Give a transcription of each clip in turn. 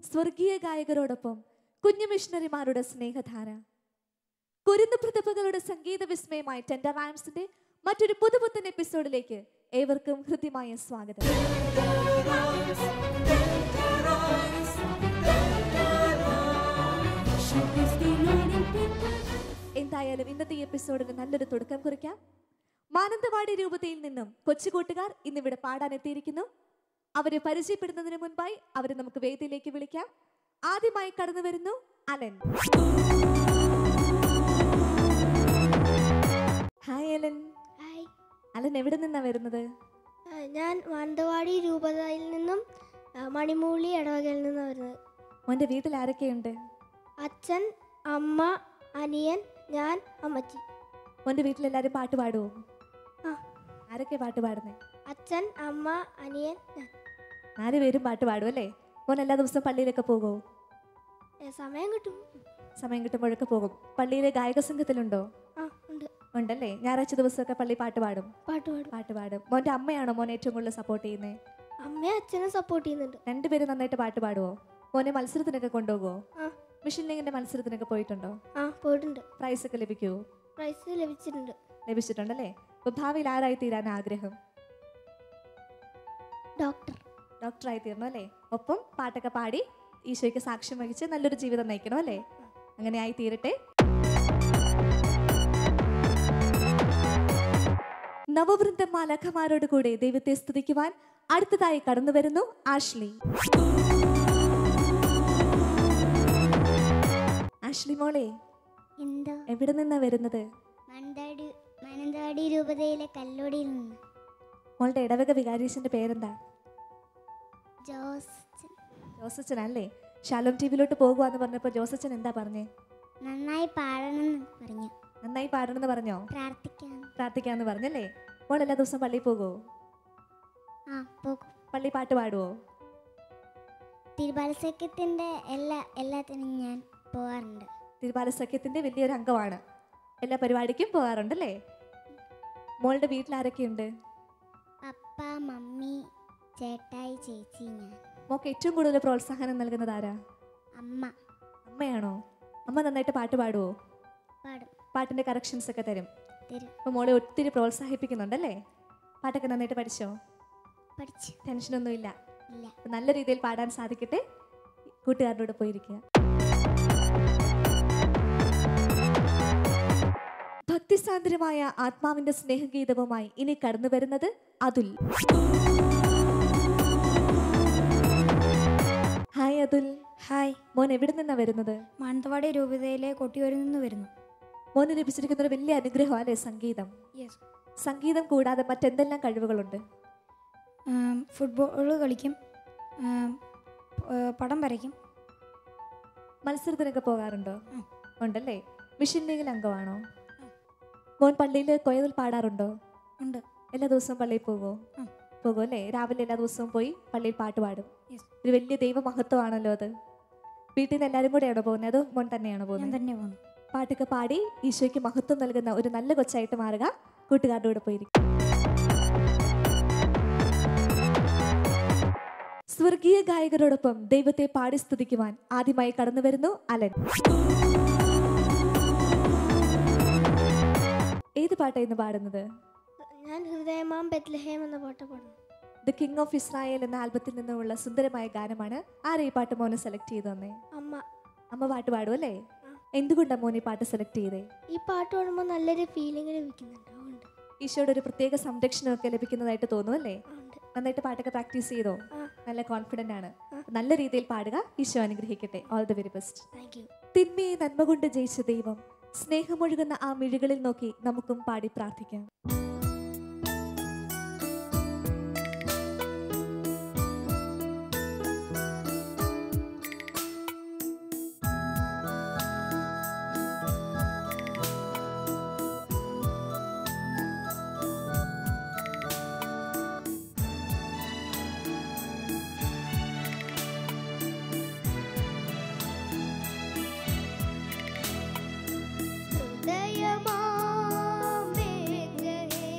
സ്വർഗീയ ഗായകരോടൊപ്പം കുഞ്ഞു മിഷണറിമാരുടെ സ്നേഹധാര, കുരുന്നു പ്രതിഭകളുടെ സംഗീത വിസ്മയമായി ടെൻഡർ റൈംസിന്റെ മറ്റൊരു പുതുപുത്തൻ എപ്പിസോഡിലേക്ക് ഏവർക്കും ഹൃദ്യമായ സ്വാഗതം. എന്തായാലും ഇന്നത്തെ ഈ എപ്പിസോഡിന് നല്ലൊരു തുടക്കം കുറിക്കാം. മാനന്തവാടി രൂപതയിൽ നിന്നും കൊച്ചുകൂട്ടുകാർ ഇന്നിവിടെ പാടാനെത്തിയിരിക്കുന്നു. അവരെ പരിചയപ്പെടുന്നതിന് മുൻപായി അവരെ നമുക്ക് വേദിയിലേക്ക് വിളിക്കാം. ആദ്യമായി കടന്നു വരുന്നു Alan. Hi Alan. Hi. Alan എവിടെ നിന്നാ വരുന്നത്? ഞാൻ മാനന്തവാടി രൂപതയിൽ നിന്നും മണിമൂളി ഇടവകയിൽ നിന്നും വരുന്നത്. മോന്റെ വീട്ടിൽ ആരൊക്കെയുണ്ട്? അച്ഛൻ, അമ്മ, അനിയൻ, ഞാൻ, അമ്മച്ചി. മോന്റെ വീട്ടിലെല്ലാരും പാട്ട് പാടുവോ? ആ. ആരൊക്കെ പാട്ട് പാടുന്നേ? അച്ഛൻ, അമ്മ, അനിയൻ, ഞാൻ. 4 പേരും പാട്ട് പാടും അല്ലേ? മോൻ എല്ലാ ദിവസവും പള്ളിയിലൊക്കെ പോകുമോ? സമയം കിട്ടും. സമയം കിട്ടുമ്പോഴൊക്കെ പോകും. പള്ളിയിലെ ഗായക സംഘത്തിലുണ്ടോ? ആ, ഉണ്ട്. ഉണ്ടല്ലേ? ഞായറാഴ്ച ദിവസമൊക്കെ പള്ളി പാട്ട് പാടും. പാട്ട് പാടും. മോന്റെ അമ്മയാണോ മോനെ ഏറ്റവും കൂടുതൽ സപ്പോർട്ട് ചെയ്യുന്നത്? അമ്മയും അച്ഛനും സപ്പോർട്ട് ചെയ്യുന്നുണ്ട്. 2 പേരും നന്നായിട്ട് പാട്ട് പാടുവോ? മോനെ മത്സരത്തിനൊക്കെ കൊണ്ടുപോകുമോ? ആ. മിഷൻ ലീഗിന്റെ മത്സരത്തിനൊക്കെ പോയിട്ടുണ്ടോ? ആ, പോയിട്ടുണ്ട്. പ്രൈസ് ഒക്കെ ലഭിക്കുമോ? പ്രൈസ് ലഭിച്ചിട്ടുണ്ട്. ലഭിച്ചിട്ടുണ്ടല്ലേ? അപ്പൊ ഭാവിയിൽ ആരായി തീരാൻ ആഗ്രഹം? ഡോക്ടറായി തീർന്നു അല്ലേ? ഒപ്പം പാട്ടൊക്കെ പാടി ഈശോയ്ക്ക് സാക്ഷ്യം വഹിച്ച് നല്ലൊരു ജീവിതം നയിക്കണം അല്ലേ? അങ്ങനെ ആയി തീരട്ടെ. നവവൃന്ദം മാലാഖമാരോട് കൂടെ ദൈവത്തെ സ്തുതിക്കുവാൻ അടുത്തതായി കടന്നു വരുന്നു ആഷ്ലി. ആഷ്ലി മോളെ, എന്തോ എവിടെ നിന്നാ വരുന്നത്? മാനന്തവാടി രൂപതയിലെ കല്ലോടിയിൽ നിന്ന്. മോളുടെ ഇടവക വികാരീശന്റെ പേരെന്താ? ജോസച്ചൻ. അല്ലേ? ഷാലോം ടിവിയിലോട്ട് പോകുവാന്ന് പറഞ്ഞപ്പോ ജോസച്ചൻ എന്താ പറഞ്ഞേ? നന്നായി പാടണമെന്ന് പറഞ്ഞു. നന്നായി പാടണമെന്ന് പറഞ്ഞോ? പ്രാർത്ഥിക്കാന്ന് പറഞ്ഞല്ലേ? മോൾ എല്ലാ ദിവസവും പള്ളിയിൽ പോകുമോ? ആ, പോകും. പള്ളി പാട്ട് പാടുവോ? തിരുബാല സഖ്യത്തിന്റെ എല്ലാത്തിനും ഞാൻ പോകാറുണ്ട്. തിരുബാല സഖ്യത്തിന്റെ വലിയൊരു അംഗമാണ്. എല്ലാ പരിപാടിക്കും പോകാറുണ്ടല്ലേ? മോളുടെ വീട്ടിൽ ആരൊക്കെയുണ്ട്? പപ്പ, മമ്മി, ചേട്ടായി, ചേച്ചി, ഞാൻ. മോക്ക് ഏറ്റവും കൂടുതൽ പ്രോത്സാഹനം നൽകുന്നത് ആരാ? അമ്മയാണോ? അമ്മ നന്നായിട്ട് പാട്ട് പാടുവോ? പാടും. പാട്ടിന്റെ കറക്ഷൻസ് ഒക്കെ തരും. തരും. മോളെ ഒത്തിരി പ്രോത്സാഹിപ്പിക്കുന്നുണ്ടല്ലേ? പാട്ടൊക്കെ നന്നായിട്ട് പഠിച്ചോ? പഠിച്ചു. ടെൻഷനൊന്നും ഇല്ല? ഇല്ല. നല്ല രീതിയിൽ പാടാൻ സാധിക്കട്ടെ. കൂട്ടുകാരുടെ പോയിരിക്കുക. ഭക്തിസാന്ദ്രമായ ആത്മാവിന്റെ സ്നേഹഗീതവുമായി ഇനി കടന്നു വരുന്നത് അതുൽ. ഹായ് അതുൽ. ഹായ്. മോൻ എവിടെ നിന്നാ വരുന്നത്? മാനന്തവാടി രൂപതയിലെ കൊട്ടിയൂരിൽ നിന്ന് വരുന്നു. മോന് ലഭിച്ചിരിക്കുന്ന ഒരു വലിയ അനുഗ്രഹം അല്ലേ സംഗീതം? സംഗീതം കൂടാതെ മറ്റെന്തെല്ലാം കഴിവുകളുണ്ട്? ഫുട്ബോൾ കളിക്കും, പടം വരയ്ക്കും. മത്സരത്തിനൊക്കെ പോകാറുണ്ടോ? ഉണ്ടല്ലേ? മിഷൻ ലീഗിൽ അംഗമാണോ? മോൻ പള്ളിയിൽ കൊയതിൽ പാടാറുണ്ടോ? ഉണ്ട്. എല്ലാ ദിവസവും പള്ളിയിൽ പോകുമോ? പോകും അല്ലേ? രാവിലെ എല്ലാ ദിവസവും പോയി പള്ളിയിൽ പാട്ട് പാടും. ഒരു വലിയ ദൈവമഹത്വമാണല്ലോ അത്. വീട്ടിൽ നിന്ന് എല്ലാവരും കൂടെയാണോ പോകുന്നത്? അതോ മോൻ തന്നെയാണോ പോകുന്നത്? പാട്ടൊക്കെ പാടി ഈശോയ്ക്ക് മഹത്വം നൽകുന്ന ഒരു നല്ല കൊച്ചായിട്ട് മാറുക. കൂട്ടുകാരുടെ കൂടെ പോയിരിക്കും. സ്വർഗീയ ഗായകരോടൊപ്പം ദൈവത്തെ പാടി സ്തുതിക്കുവാൻ ആദ്യമായി കടന്നു വരുന്നു അലൻ. ഏത് പാട്ടായിരുന്നു പാടുന്നത്? ഞാൻ ഹൃദയമാം ബെത്ലഹേം എന്ന പാട്ട് പാടുന്നു. ദ കിങ് ഓഫ് ഇസ്രായേൽ എന്ന ആൽബത്തിൽ നിന്നുള്ള സുന്ദരമായ ഗാനമാണ്. ആരെ ഈ പാട്ട് മോനെ സെലക്ട് ചെയ്തു തന്നെ? അമ്മ പാട്ട് പാടും അല്ലേ? എന്തുകൊണ്ടാണ് മോനെ പാട്ട് സെലക്ട് ചെയ്തേ? ഈ പാട്ട് പാടുമ്പോൾ നല്ലൊരു ഫീലിംഗ് ലഭിക്കുന്നുണ്ട്. ഈശോയുടെ ഒരു പ്രത്യേക സംരക്ഷണമൊക്കെ ലഭിക്കുന്നതായിട്ട് തോന്നും അല്ലേ? നന്നായിട്ട് പാട്ടൊക്കെ പ്രാക്ടീസ് ചെയ്തോ? നല്ല കോൺഫിഡന്റ് ആണ്. നല്ല രീതിയിൽ പാടുക. ഈശോ അനുഗ്രഹിക്കട്ടെ. All the very best. തിന്മയെ നന്മ കൊണ്ട് ജയിച്ച ദൈവം, സ്നേഹമൊഴുകുന്ന ആ മിഴികളിൽ നോക്കി നമുക്കും പാടി പ്രാർത്ഥിക്കാം. ഹൃദയമാം ബേത്ലഹേം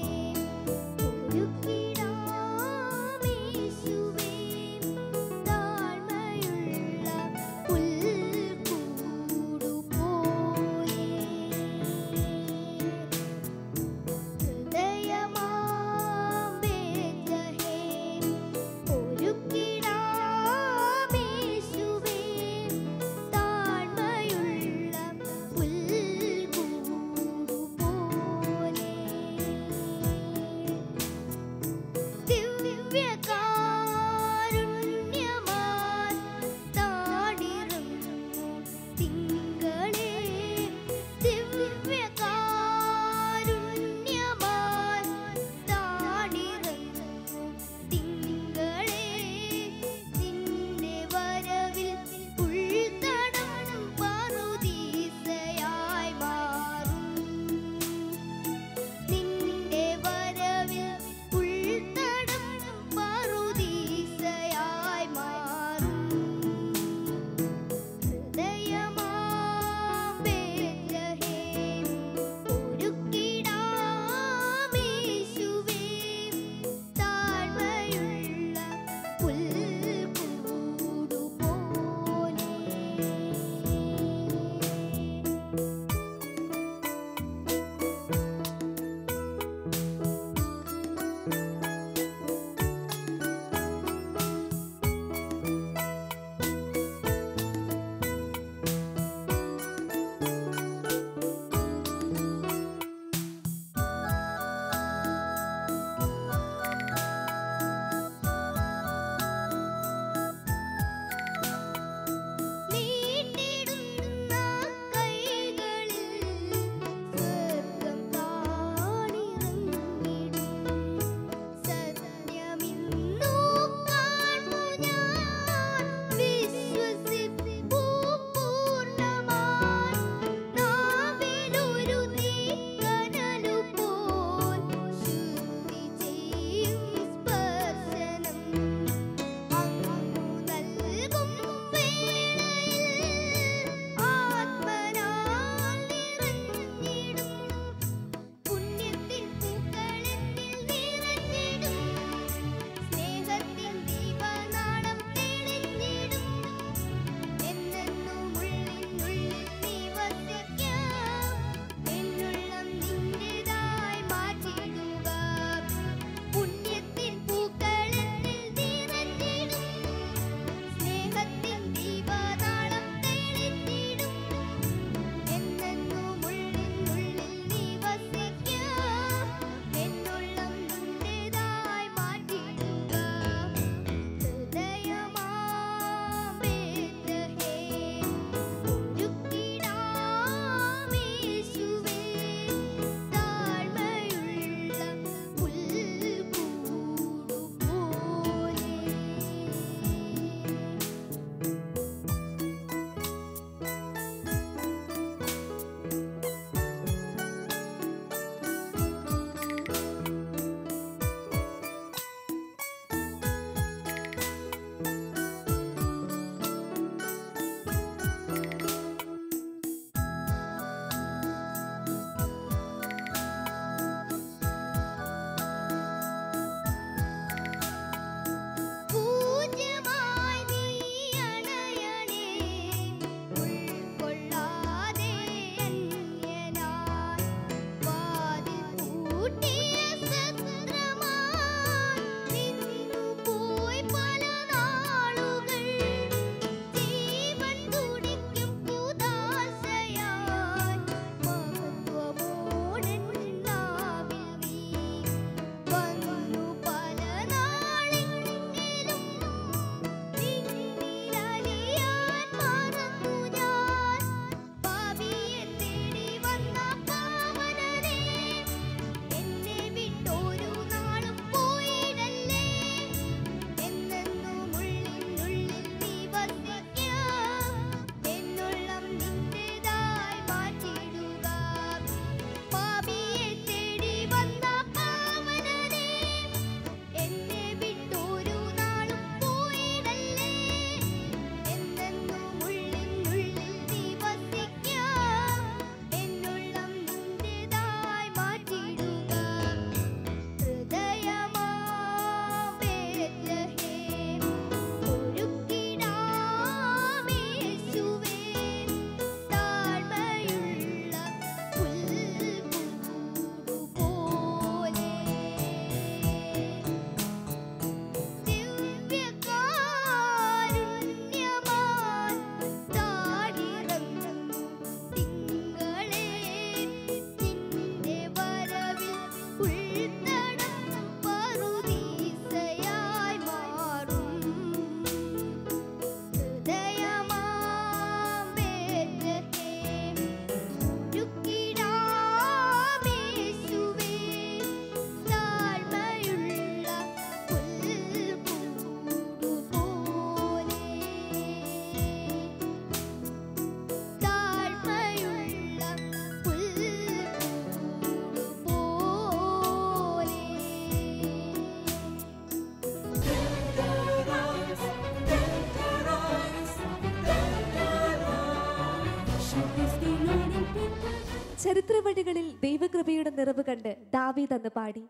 ചരിത്ര വഴികളിൽ ദൈവകൃപയുടെ നിറവ് കണ്ട് ദാവീദ് അന്ന് പാടി.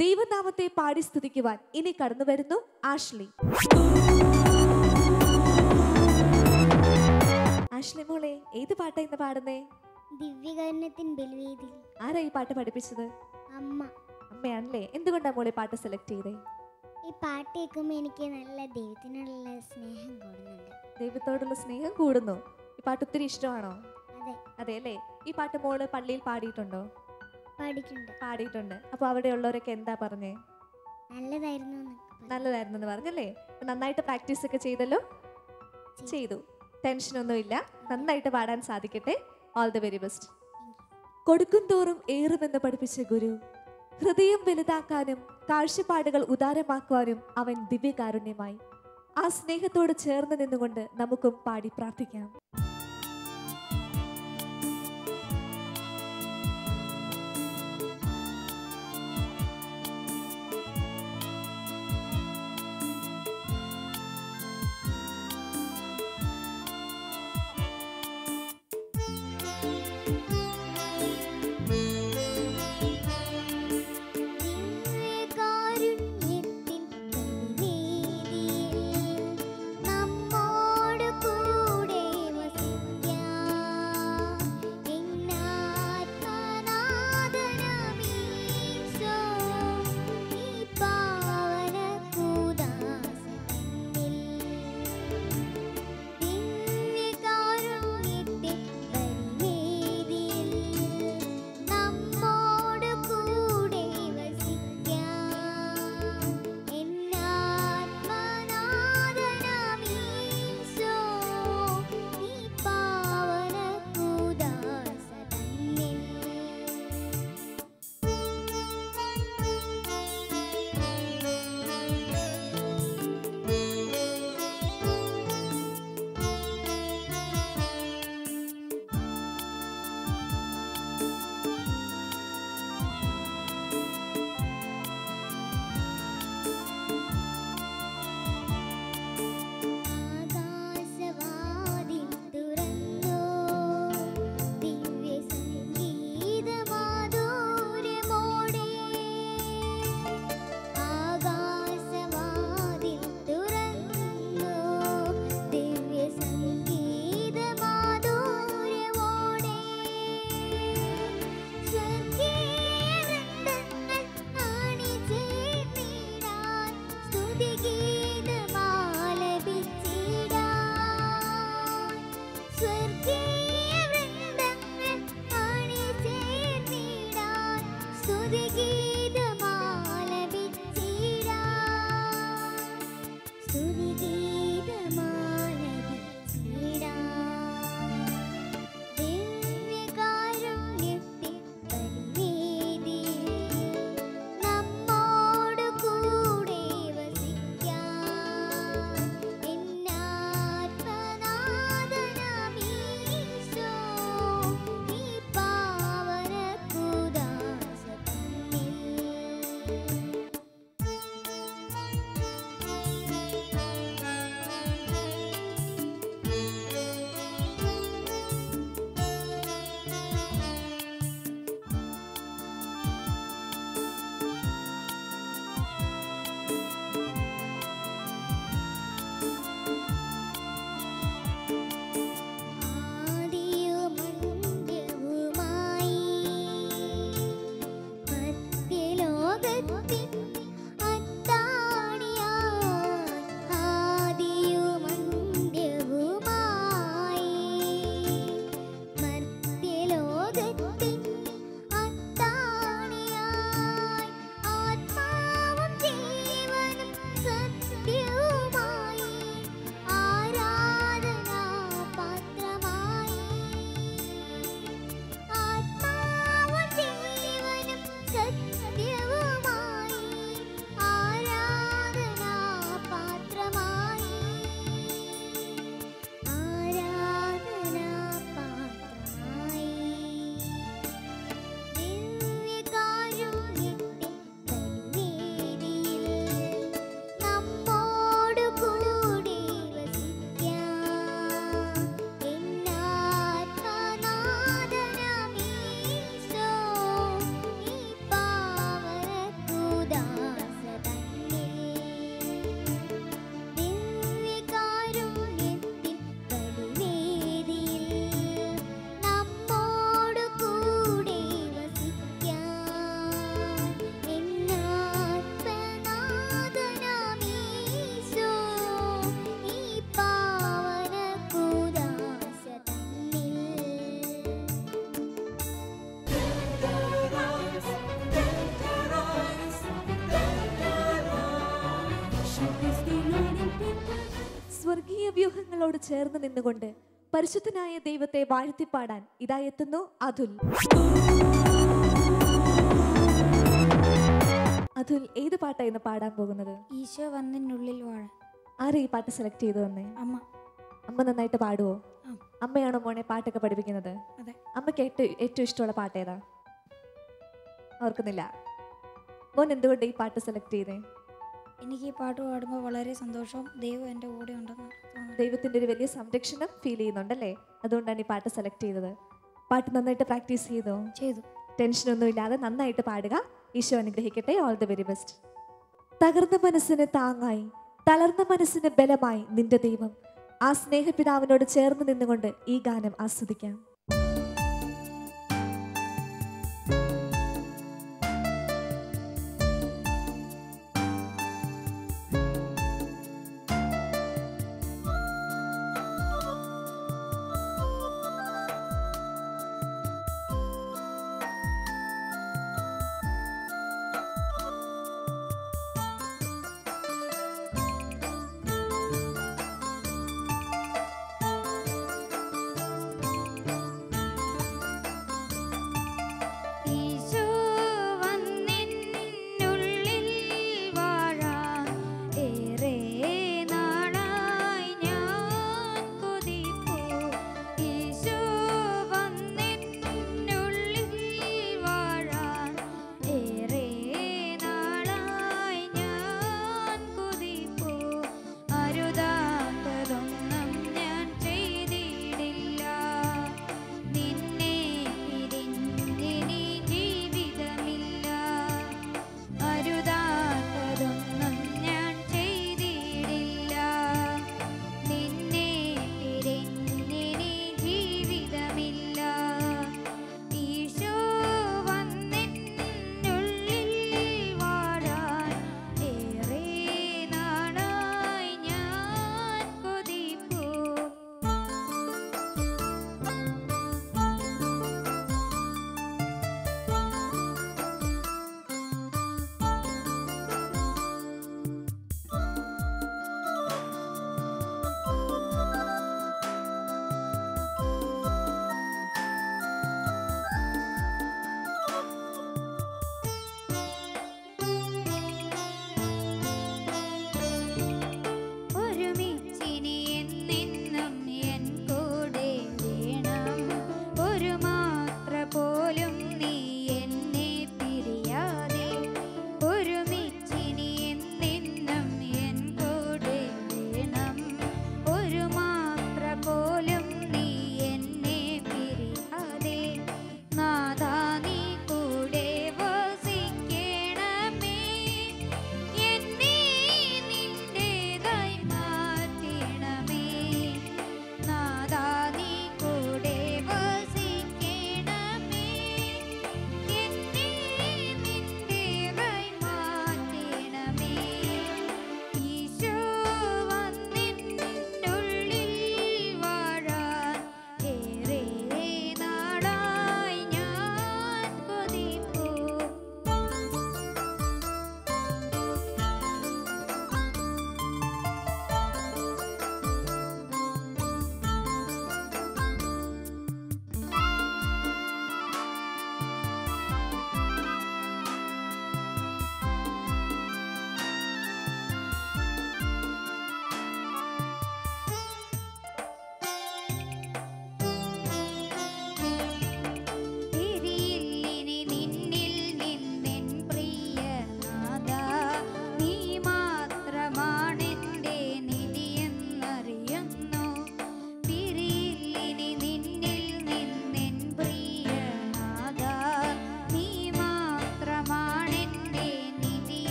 ദൈവനാമത്തെ പാടി സ്തുതിക്കുവാൻ ഇനി കടന്നു വരുന്നു ആഷ്ലി. ആഷ്ലി മോളെ, ഏത് പാട്ടാ ഇന്ന് പാടുന്നേ? ദിവ്യകരുണത്തിൻ ബലിവേദി. ആരാ ഈ പാട്ട് പഠിപ്പിച്ചത്? അമ്മ. അമ്മയാണല്ലേ. എന്തുകൊണ്ടാ മോളെ പാട്ട് സെലക്ട് ചെയ്തേ? ഈ പാട്ട് കേൾക്കുമ്പോൾ എനിക്ക് നല്ല ദൈവത്തിനുള്ള സ്നേഹം കൂടുന്നുണ്ട്. ദൈവത്തോടുള്ള സ്നേഹം കൂടുന്നു. ഈ പാട്ട് ഒത്തിരി ഇഷ്ടമാണോ? അതെ. അതെ അല്ലേ. ഈ പാട്ട് മോള് പള്ളിയിൽ പാടിയിട്ടുണ്ടോ? പാടിയിട്ടുണ്ട്. അപ്പൊ അവിടെ ഉള്ളവരൊക്കെ എന്താ പറഞ്ഞേ? നല്ലതായിരുന്നു എന്ന് പറഞ്ഞല്ലേ. നന്നായിട്ട് പ്രാക്ടീസ് ഒക്കെ ചെയ്തല്ലോ? ചെയ്തു. ടെൻഷനൊന്നുമില്ല. നന്നായിട്ട് പാടാൻ സാധിക്കട്ടെ. All the very best. കൊടുക്കും തോറും ഏറുമെന്ന് പഠിപ്പിച്ച ഗുരു, ഹൃദയം വലുതാക്കാനും കാഴ്ചപ്പാടുകൾ ഉദാരമാക്കുവാനും അവൻ ദിവ്യകാരുണ്യമായി. ആ സ്നേഹത്തോട് ചേർന്ന് നിന്നുകൊണ്ട് നമുക്കും പാടി പ്രാർത്ഥിക്കാം. നമ്മോട് കൂടെ സ്നേഹപിതാവിനോട് ചേർന്ന് നിന്നുകൊണ്ട് പരിശുദ്ധനായ ദൈവത്തെ വാഴ്ത്തിപ്പാടാൻ ഇതാ എത്തുന്നു അതുൽ. അതുൽ, ഏത് പാട്ടായിരുന്നു പാടാൻ പോകുന്നത്? ഈശോ വന്നിനുള്ളിൽ വാഴ. ആരാ ഈ പാട്ട് സെലക്ട് ചെയ്തു തന്നെ? അമ്മ. അമ്മ നന്നായിട്ട് പാടുവോ? ആ. അമ്മയാണോ മോനെ പാട്ടൊക്കെ പഠിപ്പിക്കുന്നത്? അതെ. അമ്മയ്ക്ക് ഏറ്റവും ഇഷ്ടമുള്ള പാട്ട് ഏതാ? ഓർക്കുന്നില്ല. മോൻ എന്തുകൊണ്ട് ഈ പാട്ട് സെലക്ട് ചെയ്തേ? എനിക്ക് ഈ പാട്ട് പാടുമ്പോൾ വളരെ സന്തോഷവും ദൈവം എൻ്റെ കൂടെ ഉണ്ടെന്ന് തോന്നുന്നു. ദൈവത്തിൻ്റെ ഒരു വലിയ സംരക്ഷണം ഫീൽ ചെയ്യുന്നുണ്ടല്ലേ? അതുകൊണ്ടാണ് ഈ പാട്ട് സെലക്ട് ചെയ്തത്. പാട്ട് നന്നായിട്ട് പ്രാക്ടീസ് ചെയ്തോ? ചെയ്തു. ടെൻഷനൊന്നും ഇല്ലാതെ നന്നായിട്ട് പാടുക. ഈശോ അനുഗ്രഹിക്കട്ടെ. All the very best. തകർന്ന മനസ്സിന് താങ്ങായി, തളർന്ന മനസ്സിന് ബലമായി നിന്റെ ദൈവം. ആ സ്നേഹപിതാവിനോട് ചേർന്ന് നിന്നുകൊണ്ട് ഈ ഗാനം ആസ്വദിക്കാം.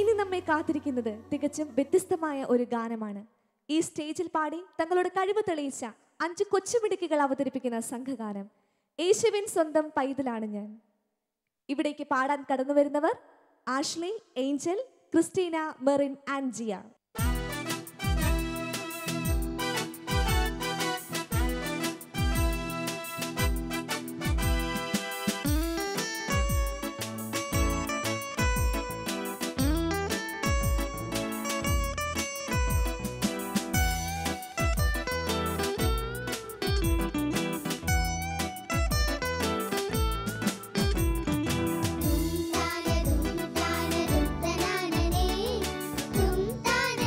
ഇനി നമ്മെ കാത്തിരിക്കുന്നത് തികച്ചും വ്യത്യസ്തമായ ഒരു ഗാനമാണ്. ഈ സ്റ്റേജിൽ പാടി തങ്ങളുടെ കഴിവ് തെളിയിച്ച 5 കൊച്ചുമിടുക്കികൾ അവതരിപ്പിക്കുന്ന സംഘഗാനം യേശുവിൻ സ്വന്തം പൈതലാണ് ഞാൻ. ഇവിടേക്ക് പാടാൻ കടന്നു വരുന്നവർ Ashley, Angel, Christina, Merin and Jiya. tum tane tum tane tum tanane tum tane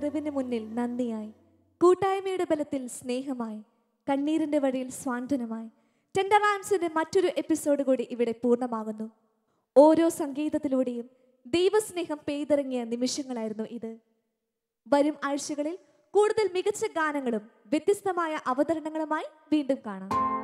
നിറവിന് മുന്നിൽ നന്ദിയായി, കൂട്ടായ്മയുടെ ബലത്തിൽ സ്നേഹമായി, കണ്ണീരിന്റെ വഴിയിൽ സ്വാന്തനമായി. ടെൻഡർ ആംസിന്റെ മറ്റൊരു എപ്പിസോഡ് കൂടി ഇവിടെ പൂർണ്ണമാകുന്നു. ഓരോ സംഗീതത്തിലൂടെയും ദൈവസ്നേഹം പെയ്തിറങ്ങിയ നിമിഷങ്ങളായിരുന്നു ഇത്. വരും ആഴ്ചകളിൽ കൂടുതൽ മികച്ച ഗാനങ്ങളും വ്യത്യസ്തമായ അവതരണങ്ങളുമായി വീണ്ടും കാണാം.